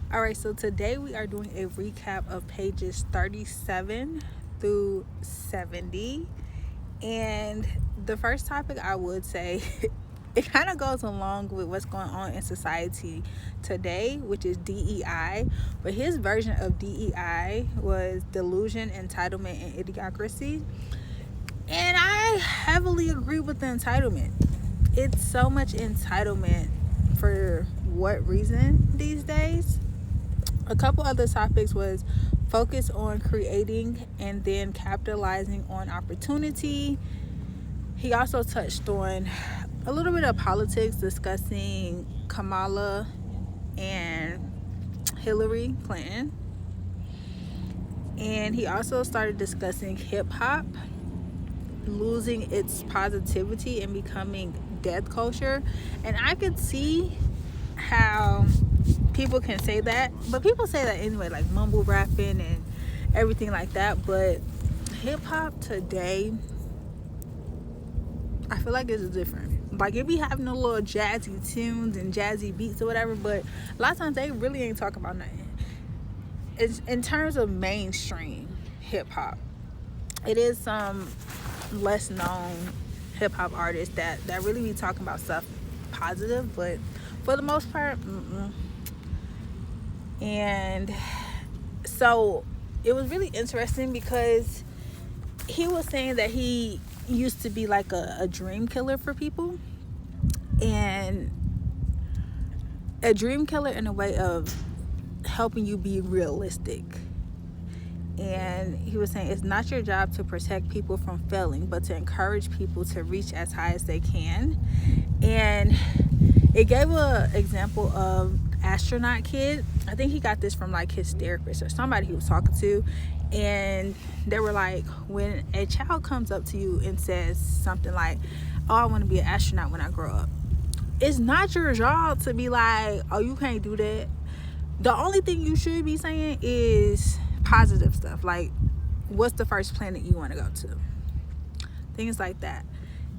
All right, so today we are doing a recap of pages 37 through 70. And the first topic I would say, it kind of goes along with what's going on in society today, which is DEI. But his version of DEI was delusion, entitlement, and idiocracy. And I heavily agree with the entitlement. It's so much entitlement for what reason these days? A couple other topics was focus on creating and then capitalizing on opportunity. He also touched on a little bit of politics, discussing Kamala and Hillary Clinton. And he also started discussing hip hop losing its positivity and becoming death culture. And I could see how people can say that, but people say that anyway, like mumble rapping and everything like that. But hip hop today, I feel like it's different. Like it be having a little jazzy tunes and jazzy beats or whatever, but a lot of times they really ain't talking about nothing. It's in terms of mainstream hip hop. It is some less known hip hop artists that really be talking about stuff positive, but for the most part, And so it was really interesting because he was saying that he used to be like a dream killer for people, and a dream killer in a way of helping you be realistic. And he was saying it's not your job to protect people from failing, but to encourage people to reach as high as they can. And it gave an example of astronaut kid. I think he got this from like his therapist or somebody he was talking to, and they were like, when a child comes up to you and says something like, oh, I want to be an astronaut when I grow up, it's not your job to be like, oh, you can't do that. The only thing you should be saying is positive stuff, like what's the first planet you want to go to, things like that.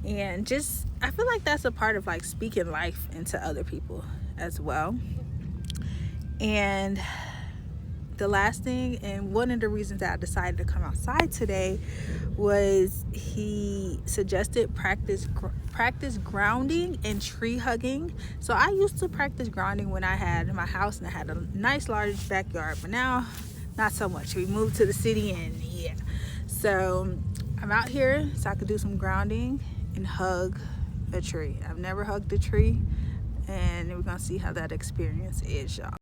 And just, I feel like that's a part of like speaking life into other people as well. And the last thing, and one of the reasons that I decided to come outside today, was he suggested practice grounding and tree hugging. So I used to practice grounding when I had my house and I had a nice large backyard, but now not so much. We moved to the city, and yeah, so I'm out here so I could do some grounding and hug a tree. I've never hugged a tree, and we're gonna see how that experience is, y'all.